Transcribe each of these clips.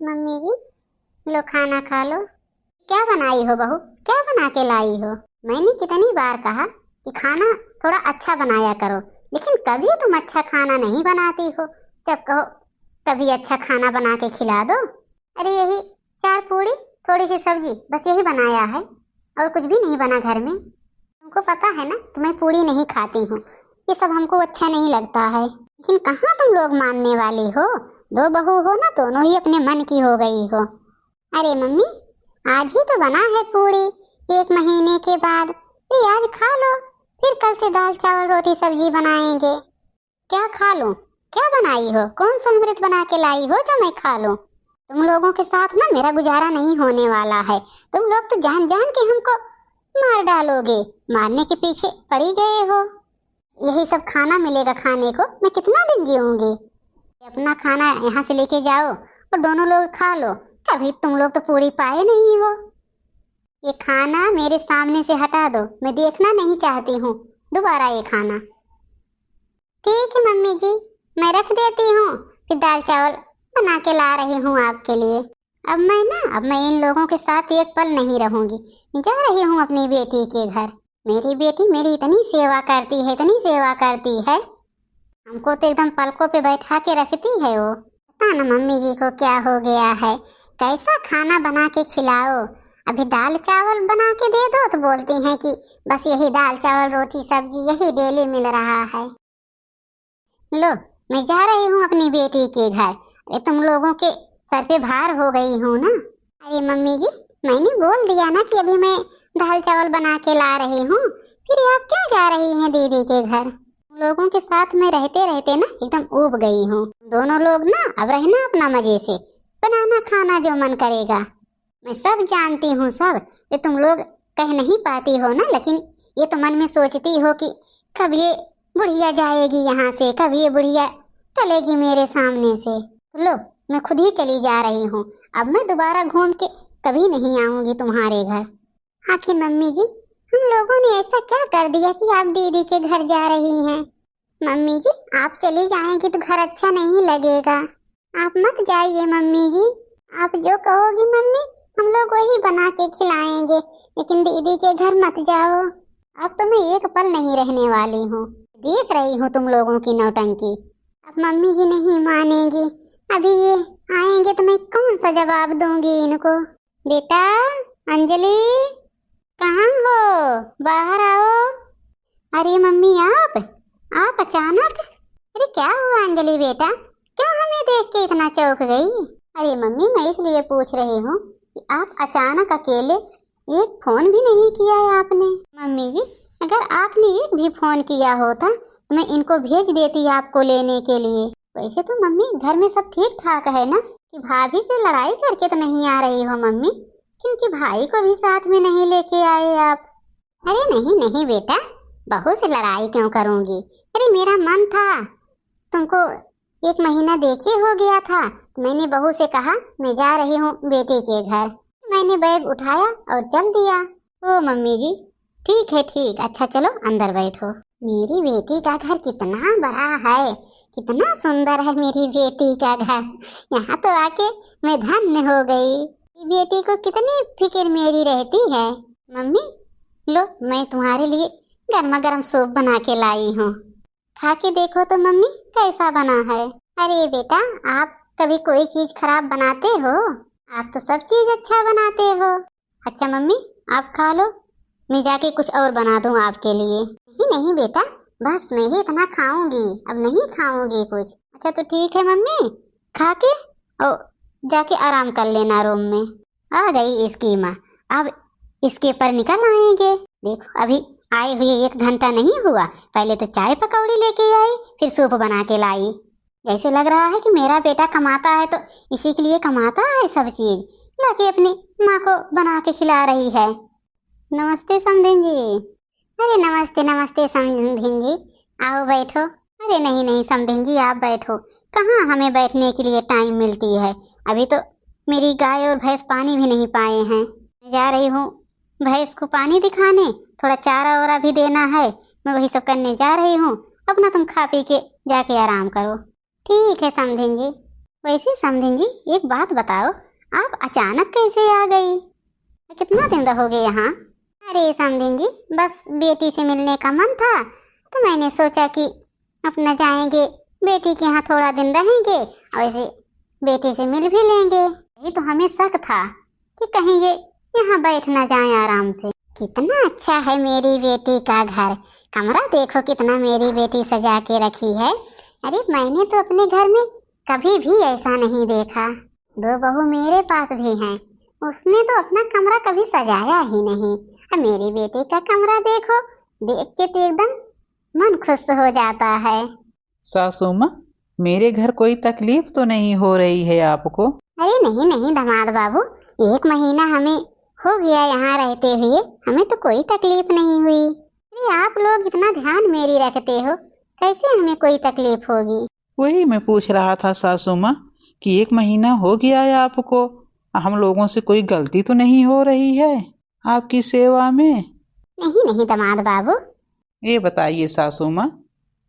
Mummy जी, लो खाना खा लो। क्या बनाई हो बहू, क्या बना के लाई हो? मैंने कितनी बार कहा कि खाना थोड़ा अच्छा बनाया करो, लेकिन कभी तुम अच्छा खाना नहीं बनाती हो। जब कहो कभी अच्छा खाना बना के खिला दो। अरे यही 4 पूड़ी, थोड़ी सी सब्जी, बस यही बनाया है और कुछ भी नहीं बना घर में। तुमको पता है ना, तुम्हें पूड़ी नहीं खाती हूँ, ये सब हमको अच्छा नहीं लगता है। लेकिन कहाँ तुम लोग मानने वाली हो? 2 बहू हो ना, दोनों ही अपने मन की हो गई हो। अरे मम्मी, आज ही तो बना है पूड़ी, 1 महीने के बाद। ये आज खा लो, फिर कल से दाल चावल रोटी सब्जी बनाएंगे। क्या खा लूं? क्या बनाई हो? कौन सा अमृत बना के लाई हो जो मैं खा लूं? तुम लोगों के साथ ना मेरा गुजारा नहीं होने वाला है। तुम लोग तो जान जान के हमको मार डालोगे, मारने के पीछे पड़ी गए हो। यही सब खाना मिलेगा खाने को, मैं कितना दिन जीऊंगी? अपना खाना यहाँ से लेके जाओ और दोनों लोग खा लो। कभी तुम लोग तो पूरी पाए नहीं हो। ये खाना मेरे सामने से हटा दो, मैं देखना नहीं चाहती हूँ दोबारा ये खाना। ठीक है मम्मी जी, मैं रख देती हूँ, फिर दाल चावल बना के ला रही हूँ आपके लिए। अब मैं इन लोगों के साथ एक पल नहीं रहूंगी। मैं जा रही हूँ अपनी बेटी के घर। मेरी बेटी मेरी इतनी सेवा करती है, इतनी सेवा करती है, हमको तो एकदम पलकों पे बैठा के रखती है वो। पता ना मम्मी जी को क्या हो गया है, कैसा खाना बना के खिलाओ। अभी दाल चावल बना के दे दो तो बोलती हैं कि बस यही दाल चावल रोटी सब्जी यही डेली मिल रहा है। लो, मैं जा रही हूँ अपनी बेटी के घर। अरे तुम लोगों के सर पे भार हो गई हूँ ना। अरे मम्मी जी, मैंने बोल दिया ना कि अभी मैं दाल चावल बना के ला रही हूँ, फिर आप क्यों जा रही हैं दीदी के घर? तुम लोगों के साथ में रहते रहते ना एकदम ऊब गई हूँ। दोनों लोग ना अब रहना अपना मजे से, बनाना खाना जो मन करेगा। मैं सब जानती हूँ सब, ये तुम लोग कह नहीं पाती हो ना, लेकिन ये तो मन में सोचती हो कि कब ये बुढ़िया जाएगी यहाँ से, कब ये बुढ़िया टलेगी मेरे सामने से। तो लो, मैं खुद ही चली जा रही हूँ। अब मैं दोबारा घूम के कभी नहीं आऊंगी तुम्हारे घर। आखिर मम्मी जी, हम लोगों ने ऐसा क्या कर दिया कि आप दीदी के घर जा रही हैं? मम्मी जी, आप चली जाएंगी तो घर अच्छा नहीं लगेगा। आप मत जाइए मम्मी जी, आप जो कहोगी मम्मी हम लोग वही बना के खिलाएंगे, लेकिन दीदी के घर मत जाओ। अब तो मैं एक पल नहीं रहने वाली हूँ। देख रही हूँ तुम लोगों की नौटंकी। अब मम्मी जी नहीं मानेगी, अभी ये आएंगे तो मैं कौन सा जवाब दूंगी इनको। बेटा, अंजलि, कहाँ हो? बाहर आओ। अरे मम्मी, आप अचानक? अरे क्या हुआ अंजलि बेटा, क्यों हमें देख के इतना चौंक गई? अरे मम्मी, मैं इसलिए पूछ रही हूँ कि आप अचानक अकेले एक फोन भी नहीं किया है आपने। मम्मी जी, अगर आपने एक भी फोन किया होता तो मैं इनको भेज देती आपको लेने के लिए। वैसे तो मम्मी घर में सब ठीक ठाक है ना, कि भाभी से लड़ाई करके तो नहीं आ रही हो मम्मी, क्योंकि भाई को भी साथ में नहीं लेके आए आप? अरे नहीं नहीं बेटा, बहू से लड़ाई क्यों करूंगी? अरे मेरा मन था, तुमको 1 महीना देखे हो गया था तो मैंने बहू से कहा मैं जा रही हूँ बेटी के घर। मैंने बैग उठाया और चल दिया। ओ मम्मी जी, ठीक है ठीक, अच्छा चलो अंदर बैठो। मेरी बेटी का घर कितना बड़ा है, कितना सुंदर है मेरी बेटी का घर। यहाँ तो आके मैं धन्य हो गई। बेटी को कितनी फिक्र मेरी रहती है। मम्मी लो, मैं तुम्हारे लिए गर्मा गर्म सूप बना के लाई हूँ, खा के देखो तो मम्मी कैसा बना है। अरे बेटा, आप कभी कोई चीज खराब बनाते हो? आप तो सब चीज अच्छा बनाते हो। अच्छा मम्मी, आप खा लो, मैं जाके कुछ और बना दूं आपके लिए। नहीं नहीं बेटा, बस मैं ही इतना खाऊंगी, अब नहीं खाऊंगी कुछ। अच्छा तो ठीक है मम्मी, खा के और जाके आराम कर लेना रूम में। आ गई इसकी माँ, अब इसके पर निकल आएंगे। देखो अभी आए हुए 1 घंटा नहीं हुआ, पहले तो चाय पकौड़ी लेके आई, फिर सूप बना के लाई। जैसे लग रहा है कि मेरा बेटा कमाता है तो इसी के लिए कमाता है सब चीज, लाके अपनी माँ को बना के खिला रही है। नमस्ते समधिन जी। अरे नमस्ते नमस्ते समधिन जी, आओ बैठो। अरे नहीं नहीं समधिन जी, आप बैठो, कहाँ हमें बैठने के लिए टाइम मिलती है। अभी तो मेरी गाय और भैंस पानी भी नहीं पाए हैं। मैं जा रही हूँ भैंस को पानी दिखाने, थोड़ा चारा वारा भी देना है, मैं वही सब करने जा रही हूँ। अपना तुम खा पी के जाके आराम करो। ठीक है समधिन जी। वैसे समधिन जी एक बात बताओ, आप अचानक कैसे आ गई? कितना दिन रहोगे यहाँ? अरे समधिन जी, बस बेटी से मिलने का मन था तो मैंने सोचा कि अपना जाएंगे बेटी के यहाँ, थोड़ा दिन रहेंगे और ऐसे बेटी से मिल भी लेंगे। ये तो हमें शक था कि कहीं ये यहाँ बैठ ना जाए आराम से। कितना अच्छा है मेरी बेटी का घर, कमरा देखो कितना मेरी बेटी सजा के रखी है। अरे मैंने तो अपने घर में कभी भी ऐसा नहीं देखा। 2 बहू मेरे पास भी हैं, उसने तो अपना कमरा कभी सजाया ही नहीं। अब मेरी बेटी का कमरा देखो, देख के तो एकदम मन खुश हो जाता है। सासू माँ, मेरे घर कोई तकलीफ तो नहीं हो रही है आपको? अरे नहीं नहीं दामाद बाबू, 1 महीना हमें हो गया यहाँ रहते हुए, हमें तो कोई तकलीफ नहीं हुई। अरे आप लोग इतना ध्यान मेरी रखते हो, कैसे हमें कोई तकलीफ होगी? वही मैं पूछ रहा था सासू माँ कि 1 महीना हो गया है आपको, हम लोगों से कोई गलती तो नहीं हो रही है आपकी सेवा में? नहीं नहीं दामाद बाबू। ये बताइए सासू माँ,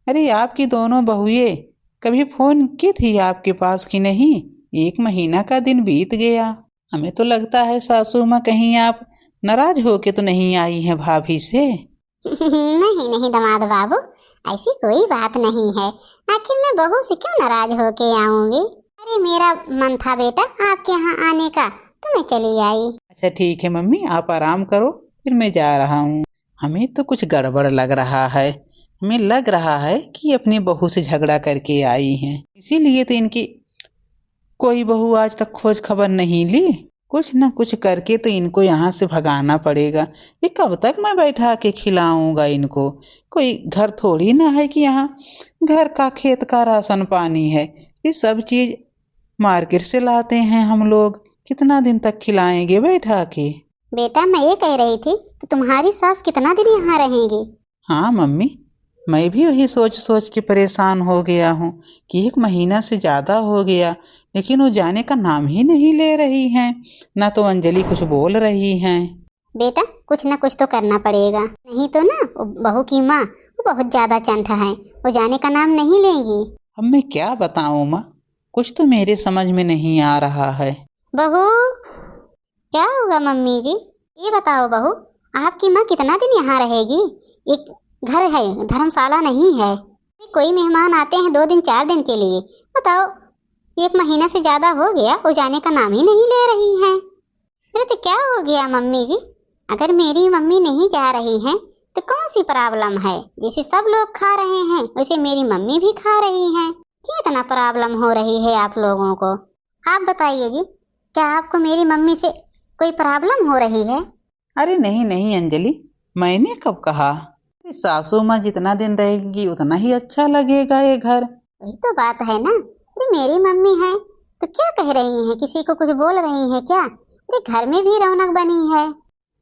अरे आपकी दोनों बहुएं कभी फोन की थी आपके पास कि नहीं? 1 महीना का दिन बीत गया, हमें तो लगता है सासू माँ कहीं आप नाराज होके तो नहीं आई हैं भाभी से? नहीं नहीं दामाद बाबू, ऐसी कोई बात नहीं है। आखिर मैं बहू से क्यों नाराज होके आऊंगी? अरे मेरा मन था बेटा आपके यहाँ आने का, तो मैं चली आई। अच्छा ठीक है मम्मी, आप आराम करो, फिर मैं जा रहा हूँ। हमें तो कुछ गड़बड़ लग रहा है, हमें लग रहा है कि अपनी बहू से झगड़ा करके आई हैं, इसीलिए तो इनकी कोई बहू आज तक खोज खबर नहीं ली। कुछ न कुछ करके तो इनको यहाँ से भगाना पड़ेगा। ये कब तक मैं बैठा के खिलाऊंगा इनको? कोई घर थोड़ी ना है कि यहाँ घर का खेत का राशन पानी है, ये सब चीज मार्केट से लाते हैं हम लोग। कितना दिन तक खिलाएंगे बैठा के? बेटा मैं ये कह रही थी कि तुम्हारी सास कितना दिन यहाँ रहेंगी? हाँ मम्मी, मैं भी वही सोच सोच के परेशान हो गया हूँ कि 1 महीना से ज्यादा हो गया, लेकिन वो जाने का नाम ही नहीं ले रही हैं, ना तो अंजलि कुछ बोल रही हैं। बेटा कुछ ना कुछ तो करना पड़ेगा, नहीं तो ना वो बहू की माँ वो बहुत ज्यादा चंठ है, वो जाने का नाम नहीं लेंगी। अब मैं क्या बताऊँ माँ, कुछ तो मेरे समझ में नहीं आ रहा है। बहू, क्या होगा मम्मी जी? ये बताओ बहू, आपकी माँ कितना दिन यहाँ रहेगी? एक घर है, धर्मशाला नहीं है। कोई मेहमान आते हैं 2 दिन 4 दिन के लिए, बताओ 1 महीना से ज्यादा हो गया, वो जाने का नाम ही नहीं ले रही हैं। अरे तो क्या हो गया मम्मी जी? अगर मेरी मम्मी नहीं जा रही हैं तो कौन सी प्रॉब्लम है? जैसे सब लोग खा रहे हैं वैसे मेरी मम्मी भी खा रही हैं, क्यों इतना प्रॉब्लम हो रही है आप लोगों को? आप बताइए जी, क्या आपको मेरी मम्मी से कोई प्रॉब्लम हो रही है? अरे नहीं नहीं अंजलि, मैंने कब कहा? सासू माँ जितना दिन रहेगी उतना ही अच्छा लगेगा ये घर। वही तो बात है ना। अरे मेरी मम्मी है तो क्या कह रही हैं? किसी को कुछ बोल रही हैं क्या? अरे घर में भी रौनक बनी है।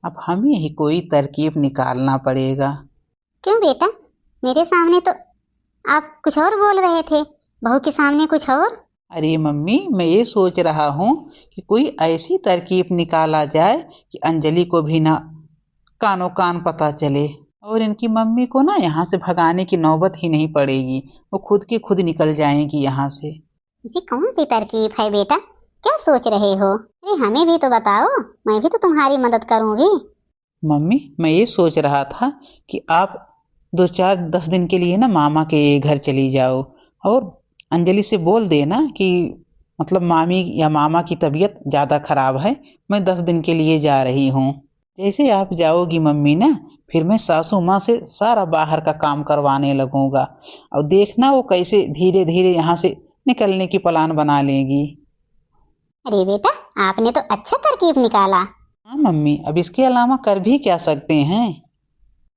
अब हमें ही कोई तरकीब निकालना पड़ेगा। क्यों बेटा, मेरे सामने तो आप कुछ और बोल रहे थे, बहू के सामने कुछ और। अरे मम्मी, मैं ये सोच रहा हूँ कि कोई ऐसी तरकीब निकाला जाए कि अंजलि को भी ना कानो कान पता चले और इनकी मम्मी को ना यहाँ से भगाने की नौबत ही नहीं पड़ेगी, वो खुद की खुद निकल जाएंगी यहाँ से। उसे कौन सी तरकीब है बेटा, क्या सोच रहे हो? अरे हमें भी तो बताओ, मैं भी तो तुम्हारी मदद करूंगी। मम्मी, मैं ये सोच रहा था कि आप 2-4-10 दिन के लिए ना मामा के घर चली जाओ और अंजलि से बोल देना कि मतलब मामी या मामा की तबीयत ज़्यादा खराब है, मैं 10 दिन के लिए जा रही हूँ। जैसे आप जाओगी मम्मी ना, फिर मैं सासू माँ से सारा बाहर का काम करवाने लगूंगा और देखना वो कैसे धीरे धीरे यहाँ से निकलने की प्लान बना लेगी। अरे बेटा, आपने तो अच्छा तरकीब निकाला। हाँ मम्मी, अब इसके अलावा कर भी क्या सकते हैं?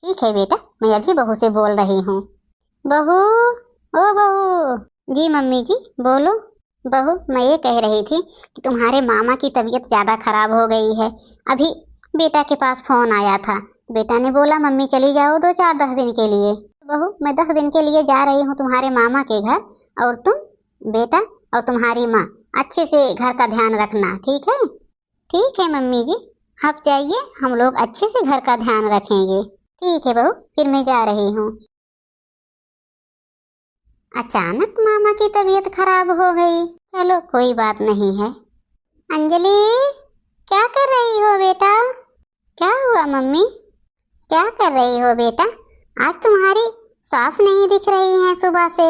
ठीक है बेटा, मैं अभी बहू से बोल रही हूँ। बहू, ओ बहू। जी मम्मी जी, बोलो। बहू मैं ये कह रही थी कि तुम्हारे मामा की तबीयत ज़्यादा खराब हो गई है। अभी बेटा के पास फ़ोन आया था, बेटा ने बोला मम्मी चली जाओ 2-4-10 दिन के लिए। बहू मैं 10 दिन के लिए जा रही हूँ तुम्हारे मामा के घर, और तुम बेटा और तुम्हारी माँ अच्छे से घर का ध्यान रखना, ठीक है? ठीक है मम्मी जी, आप जाइए, हम लोग अच्छे से घर का ध्यान रखेंगे। ठीक है बहू, फिर मैं जा रही हूँ। अचानक मामा की तबीयत खराब हो गई। चलो कोई बात नहीं है। अंजलि, क्या कर रही हो बेटा? क्या हुआ मम्मी? क्या कर रही हो बेटा? आज तुम्हारी सास नहीं दिख रही हैं सुबह से।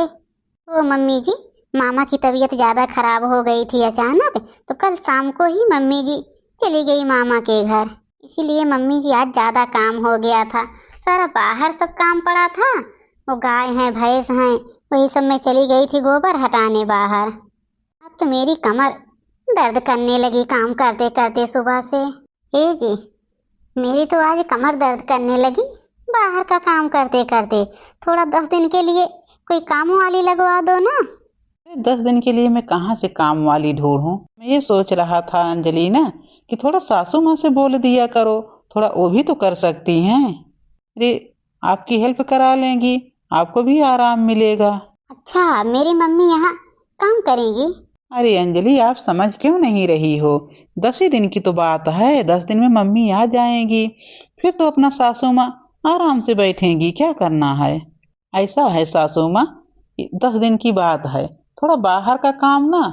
ओ मम्मी जी, मामा की तबीयत ज़्यादा खराब हो गई थी अचानक, तो कल शाम को ही मम्मी जी चली गई मामा के घर। इसीलिए मम्मी जी आज ज़्यादा काम हो गया था। सारा बाहर सब काम पड़ा था, वो गाय हैं भैंस हैं वही सब में चली गई थी गोबर हटाने बाहर। अब तो मेरी कमर दर्द करने लगी काम करते करते सुबह से। हे जी, मेरी तो आज कमर दर्द करने लगी बाहर का काम करते करते। थोड़ा 10 दिन के लिए कोई काम वाली लगवा दो ना। 10 दिन के लिए मैं कहाँ से काम वाली ढूंढूं? मैं ये सोच रहा था अंजलि ना कि थोड़ा सासू माँ से बोल दिया करो, थोड़ा वो भी तो कर सकती हैं। अरे आपकी हेल्प करा लेंगी, आपको भी आराम मिलेगा। अच्छा, मेरी मम्मी यहाँ काम करेंगी? अरे अंजलि, आप समझ क्यों नहीं रही हो? 10 ही दिन की तो बात है, 10 दिन में मम्मी आ जाएंगी, फिर तो अपना सासू माँ आराम से बैठेंगी। क्या करना है? ऐसा है सासू माँ, 10 दिन की बात है, थोड़ा बाहर का काम ना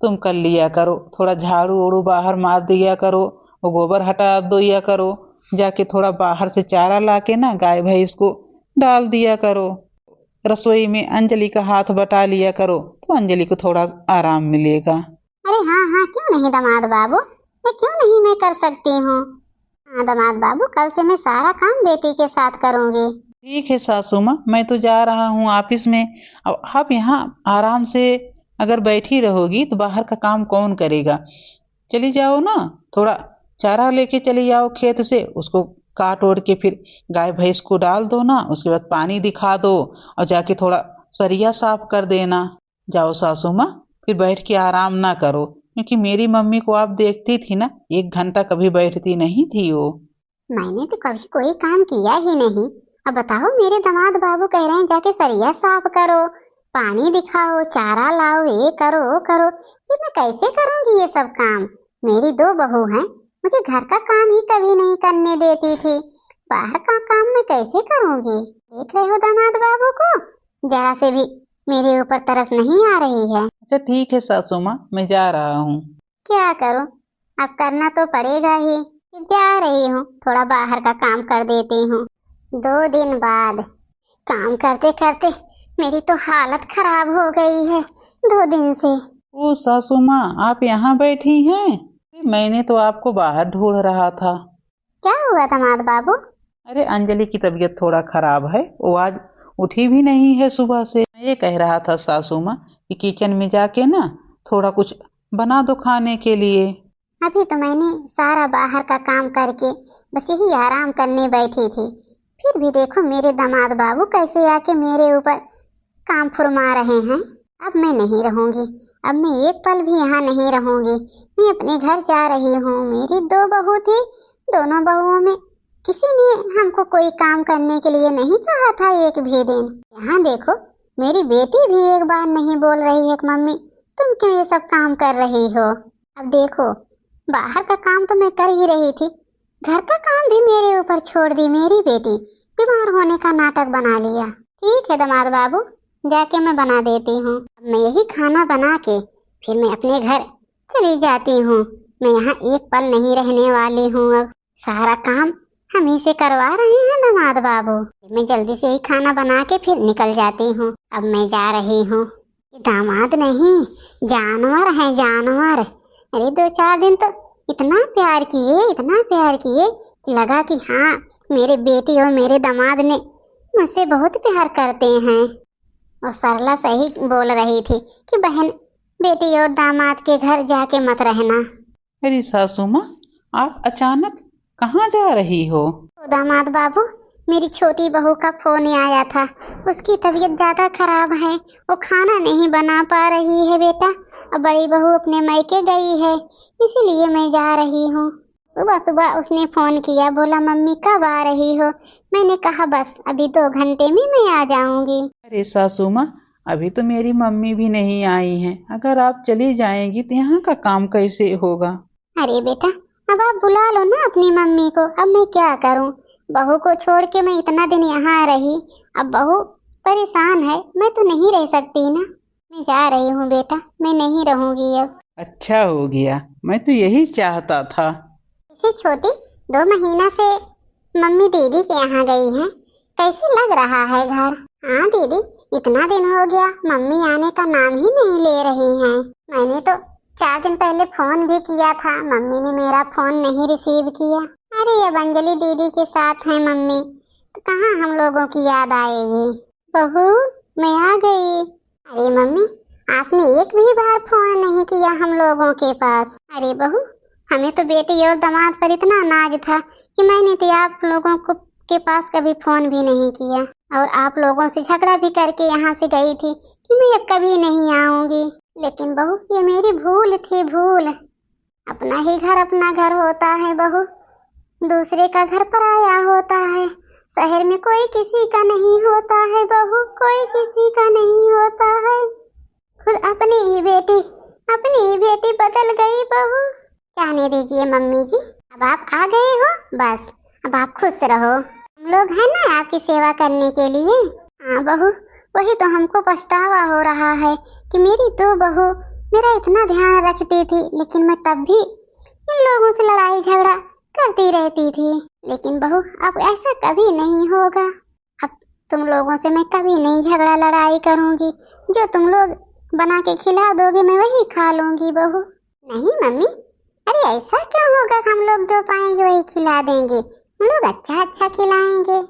तुम कर लिया करो, थोड़ा झाड़ू ओड़ू बाहर मार दिया करो, वो गोबर हटा दिया करो, जाके थोड़ा बाहर से चारा लाके ना गाय भैंस को डाल दिया करो, रसोई में अंजलि का हाथ बटा लिया करो, तो अंजलि को थोड़ा आराम मिलेगा। अरे हाँ हाँ, क्यों नहीं दामाद बाबू, मैं क्यों नहीं मैं कर सकती हूँ। हाँ दामाद बाबू, कल से मैं सारा काम बेटी के साथ करूँगी। ठीक है सासू माँ, मैं तो जा रहा हूँ ऑफिस में। अब आप यहाँ आराम से अगर बैठी रहोगी तो बाहर का काम कौन करेगा? चली जाओ ना, थोड़ा चारा लेके चली जाओ खेत से, उसको काट ओट के फिर गाय भैंस को डाल दो ना, उसके बाद पानी दिखा दो और जाके थोड़ा सरिया साफ कर देना। जाओ सासू माँ, फिर बैठ के आराम ना करो, क्योंकि मेरी मम्मी को आप देखती थी ना, 1 घंटा कभी बैठती नहीं थी वो। मैंने तो कभी कोई काम किया ही नहीं। अब बताओ, मेरे दामाद बाबू कह रहे हैं जाके सरिया साफ करो, पानी दिखाओ, चारा लाओ, ये करो वो करो, फिर मैं कैसे करूँगी ये सब काम? मेरी 2 बहू हैं, मुझे घर का काम ही कभी नहीं करने देती थी, बाहर का काम मैं कैसे करूँगी? देख रहे हो दामाद बाबू को, जरा से भी मेरे ऊपर तरस नहीं आ रही है। अच्छा ठीक है सासू माँ, मैं जा रहा हूँ। क्या करूं, अब करना तो पड़ेगा ही। जा रही हूँ, थोड़ा बाहर का काम कर देती हूँ। 2 दिन बाद काम करते करते मेरी तो हालत खराब हो गई है 2 दिन से। ओ सासू माँ, आप यहाँ बैठी हैं? मैंने तो आपको बाहर ढूंढ रहा था। क्या हुआ दामाद बाबू? अरे अंजलि की तबीयत थोड़ा खराब है, वो आज उठी भी नहीं है सुबह से। मैं ये कह रहा था सासू माँ कि किचन में जाके ना थोड़ा कुछ बना दो खाने के लिए। अभी तो मैंने सारा बाहर का काम करके बस यही आराम करने बैठी थी, फिर भी देखो मेरे दामाद बाबू कैसे आके मेरे ऊपर काम फुरमा रहे हैं। अब मैं नहीं रहूंगी, अब मैं एक पल भी यहाँ नहीं रहूंगी, मैं अपने घर जा रही हूँ। मेरी 2 बहू थी, दोनों बहुओं में किसी ने हमको कोई काम करने के लिए नहीं कहा था एक भी दिन। यहाँ देखो, मेरी बेटी भी एक बार नहीं बोल रही है कि मम्मी तुम क्यों ये सब काम कर रही हो। अब देखो, बाहर का काम तो मैं कर ही रही थी, घर का काम भी मेरे ऊपर छोड़ दी मेरी बेटी, बीमार होने का नाटक बना लिया। ठीक है दामाद बाबू, जाके मैं बना देती हूँ। मैं यही खाना बना के फिर मैं अपने घर चली जाती हूँ। मैं यहाँ एक पल नहीं रहने वाली हूँ। अब सारा काम हम ही से करवा रहे हैं दामाद बाबू। मैं जल्दी से ही खाना बना के फिर निकल जाती हूँ। अब मैं जा रही हूँ। दामाद नहीं, जानवर है जानवर। अरे 2-4 दिन तो इतना प्यार किए कि लगा कि हाँ, मेरे बेटी और मेरे दामाद ने मुझसे बहुत प्यार करते हैं। और सरला सही बोल रही थी कि बहन बेटी और दामाद के घर जाके मत रहना। अरे सासू माँ, आप अचानक कहाँ जा रही हो? तो दामाद बाबू, मेरी छोटी बहू का फोन आया था, उसकी तबीयत ज्यादा खराब है, वो खाना नहीं बना पा रही है बेटा। अब बड़ी बहू अपने मायके गई है, इसीलिए मैं जा रही हूँ। सुबह सुबह उसने फोन किया, बोला मम्मी कब आ रही हो? मैंने कहा बस अभी 2 घंटे में मैं आ जाऊंगी। अरे सासू माँ, अभी तो मेरी मम्मी भी नहीं आई हैं, अगर आप चली जाएंगी तो यहाँ का काम कैसे होगा? अरे बेटा, अब आप बुला लो ना अपनी मम्मी को। अब मैं क्या करूं, बहू को छोड़ के मैं इतना दिन यहाँ रही, अब बहू परेशान है, मैं तो नहीं रह सकती ना। मैं जा रही हूँ बेटा, मैं नहीं रहूंगी अब। अच्छा हो गया, मैं तो यही चाहता था। इसे छोटी 2 महीना से मम्मी दीदी के यहाँ गई हैं। कैसे लग रहा है घर? हाँ दीदी, इतना दिन हो गया मम्मी आने का नाम ही नहीं ले रही हैं। मैंने तो 4 दिन पहले फोन भी किया था, मम्मी ने मेरा फोन नहीं रिसीव किया। अरे अब अंजलि दीदी के साथ है मम्मी, तो कहाँ हम लोगों की याद आएगी। बहू मैं आ गई। अरे मम्मी, आपने एक भी बार फोन नहीं किया हम लोगों के पास। अरे बहू, हमें तो बेटी और दामाद पर इतना नाज था कि मैंने तो आप लोगों को के पास कभी फोन भी नहीं किया, और आप लोगों से झगड़ा भी करके यहाँ से गई थी कि मैं अब कभी नहीं आऊंगी। लेकिन बहू, ये मेरी भूल थी, भूल। अपना ही घर अपना घर होता है बहू, दूसरे का घर पराया होता है। शहर में कोई किसी का नहीं होता है बहू, कोई किसी का नहीं होता है। खुद अपनी ही बेटी बदल गई बहू। जाने दीजिए मम्मी जी, अब आप आ गए हो, बस अब आप खुश रहो। हम लोग हैं ना आपकी सेवा करने के लिए। हाँ बहू, वही तो हमको पछतावा हो रहा है कि मेरी 2 बहू मेरा इतना ध्यान रखती थी, लेकिन मैं तब भी इन लोगों से लड़ाई झगड़ा करती रहती थी। लेकिन बहू, अब ऐसा कभी नहीं होगा। अब तुम लोगों से मैं कभी नहीं झगड़ा लड़ाई करूंगी। जो तुम लोग बना के खिला दोगे मैं वही खा लूंगी बहू। नहीं मम्मी, अरे ऐसा क्यों होगा? हम लोग जो पाएंगे वही खिला देंगे, हम लोग अच्छा अच्छा खिलाएंगे।